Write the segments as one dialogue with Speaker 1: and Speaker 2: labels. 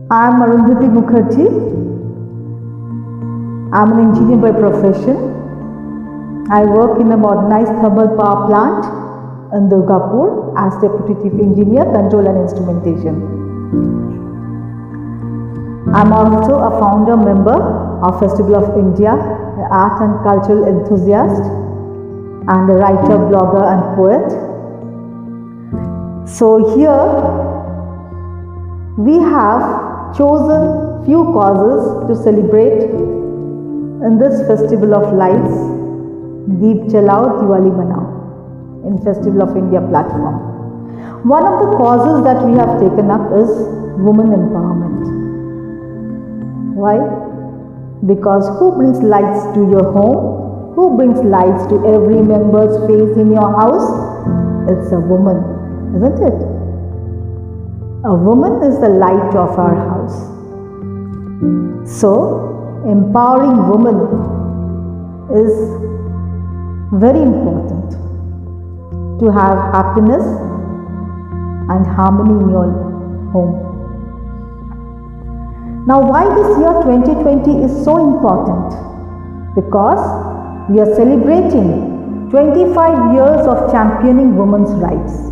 Speaker 1: I am Arundhati Mukherjee. I am an engineer by profession. I work in a modernized thermal power plant in Durgapur as Deputy Chief Engineer, Control and Instrumentation. I am also a founder member of Festival of India, an art and cultural enthusiast, and a writer, blogger and poet. So here we have chosen few causes to celebrate in this Festival of Lights, Deep Jalao Diwali Manao, in Festival of India platform. One of the causes that we have taken up is women empowerment. Why? Because who brings lights to your home? Who brings lights to every member's face in your house? It's a woman, isn't it? A woman is the light of our house. So, empowering women is very important to have happiness and harmony in your home. Now, why this year 2020 is so important? Because we are celebrating 25 years of championing women's rights.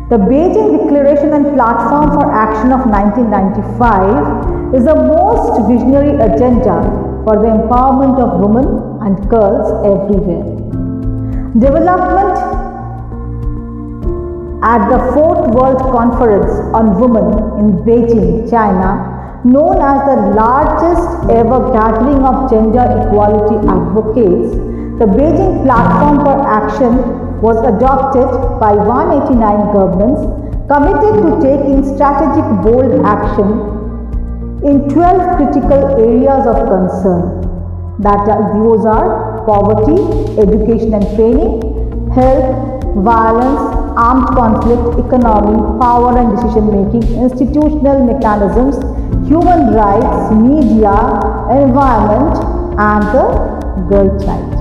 Speaker 1: The Beijing Declaration and Platform for Action of 1995 is the most visionary agenda for the empowerment of women and girls everywhere. Development at the 4th World Conference on Women in Beijing, China, known as the largest ever gathering of gender equality advocates, the Beijing Platform for Action was adopted by 189 governments committed to taking strategic bold action in 12 critical areas of concern. Those are poverty, education and training, health, violence, armed conflict, economy, power and decision making, institutional mechanisms, human rights, media, environment and the girl child.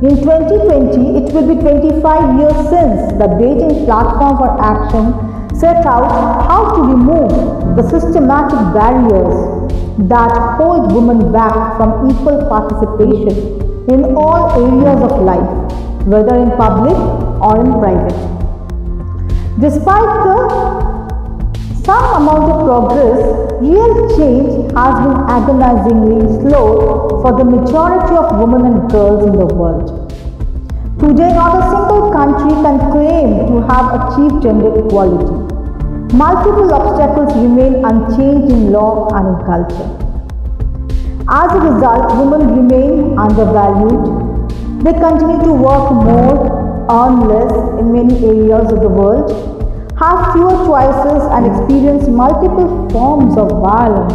Speaker 1: In 2020, it will be 25 years since the Beijing Platform for Action set out how to remove the systematic barriers that hold women back from equal participation in all areas of life, whether in public or in private. Despite some amount of progress, real change has been agonizingly slow for the majority of women and girls in the world. Today, not a single country can claim to have achieved gender equality. Multiple obstacles remain unchanged in law and in culture. As a result, women remain undervalued. They continue to work more, earn less in many areas of the world, have fewer choices and experience multiple forms of violence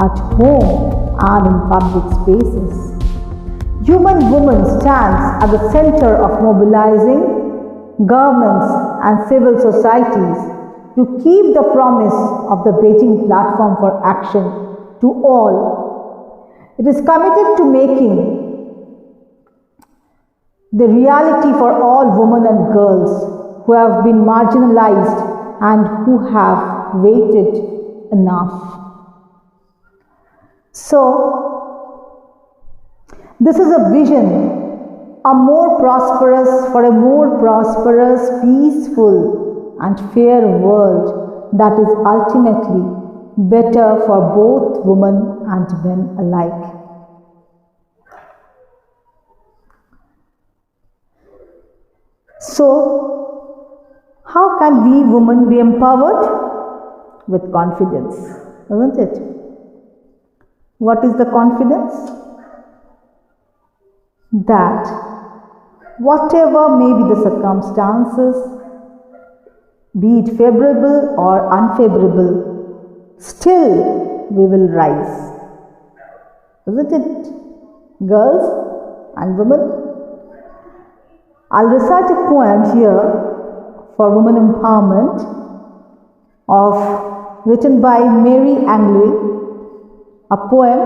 Speaker 1: at home and in public spaces. Human women stands at the center of mobilizing governments and civil societies to keep the promise of the Beijing Platform for Action to all. It is committed to making the reality for all women and girls who have been marginalized and who have waited enough. So, this is a vision, a more prosperous, peaceful and fair world that is ultimately better for both women and men alike. So, how can we women be empowered? With confidence, isn't it? What is the confidence? That whatever may be the circumstances, be it favorable or unfavorable, still we will rise. Isn't it, girls and women? I'll recite a poem here for women empowerment written by Mary Angley, a poem,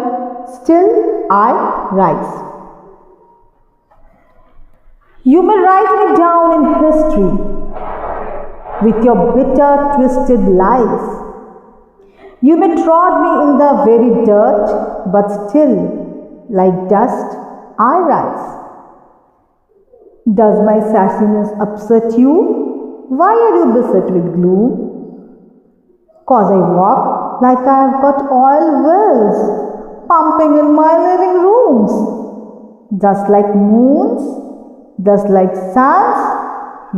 Speaker 1: Still I Rise. You may write me down in history with your bitter, twisted lies, You may trod me in the very dirt, but still, like dust, I rise. Does my sassiness upset you? Why are you beset with gloom? 'Cause I walk like I've got oil wells pumping in my living rooms, just like moons, just like suns,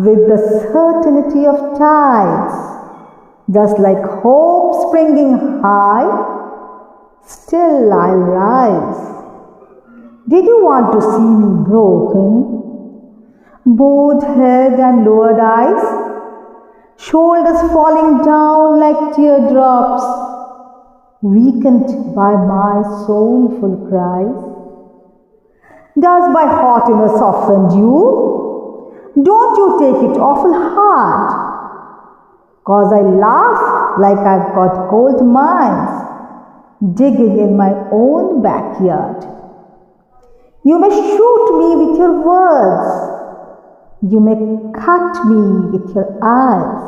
Speaker 1: with the certainty of tides, just like hope springing high, still I'll rise. Did you want to see me broken? Bowed head and lowered eyes, shoulders falling down like teardrops, weakened by my soulful cries? Does my haughtiness offend you? Don't you take it awful hard, 'cause I laugh like I've got gold mines digging in my own backyard. You may shoot me with your words, you may cut me with your eyes,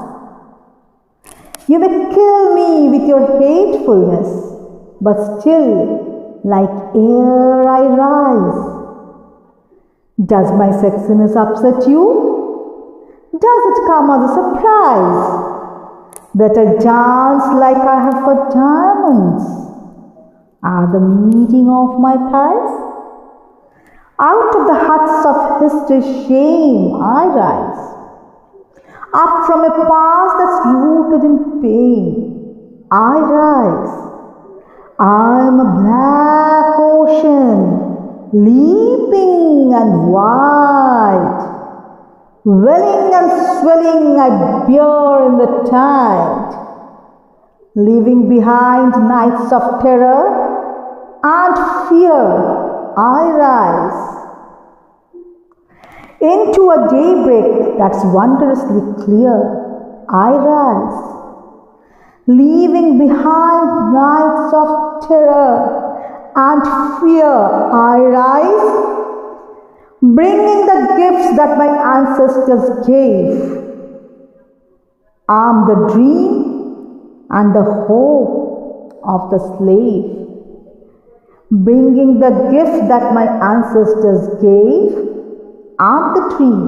Speaker 1: you may kill me with your hatefulness, but still, like air I rise. Does my sexiness upset you? Does it come as a surprise that I dance like I have got diamonds at the meeting of my thighs? Out of the huts of history's shame I rise, up from a past that's rooted in pain I rise. I'm a black ocean, leaping and wide, welling and swelling I bear in the tide, leaving behind nights of terror and fear I rise. Into a daybreak that's wondrously clear I rise, leaving behind nights of terror and fear I rise, bringing the gifts that my ancestors gave. I'm the dream and the hope of the slave, bringing the gift that my ancestors gave. I'm the dream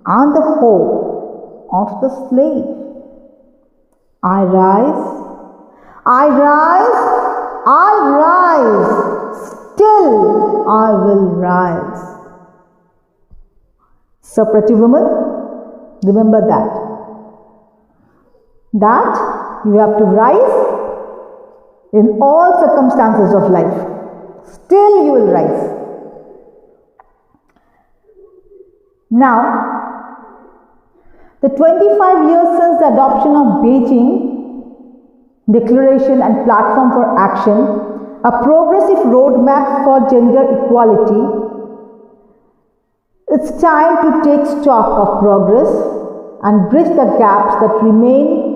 Speaker 1: and the hope of the slave. I rise, I rise, I'll rise, still I will rise. So, pretty woman, remember that you have to rise in all circumstances of life. Still you will rise. Now, the 25 years since the adoption of Beijing Declaration and Platform for Action, a progressive roadmap for gender equality, it's time to take stock of progress and bridge the gaps that remain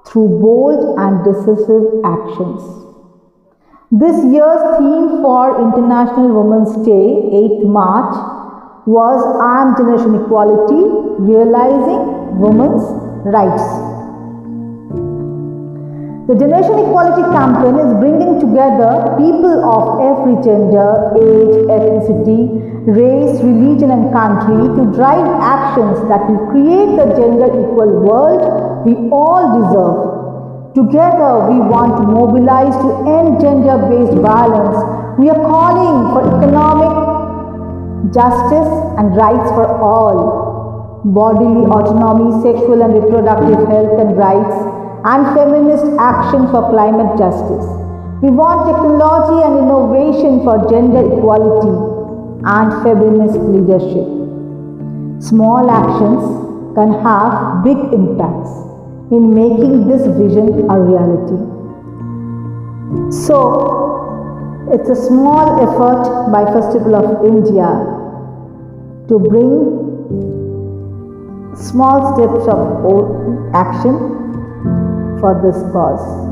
Speaker 1: through bold and decisive actions. This year's theme for International Women's Day, 8th March, was I Am Generation Equality, Realizing Women's Rights. The Generation Equality campaign is bringing together people of every gender, age, ethnicity, race, religion and country to drive actions that will create the gender equal world we all deserve. Together we want to mobilize to end gender-based violence. We are calling for economic justice and rights for all, bodily autonomy, sexual and reproductive health and rights, and feminist action for climate justice. We want technology and innovation for gender equality and feminist leadership. Small actions can have big impacts in making this vision a reality. So, it's a small effort by Festival of India to bring small steps of action for this cause.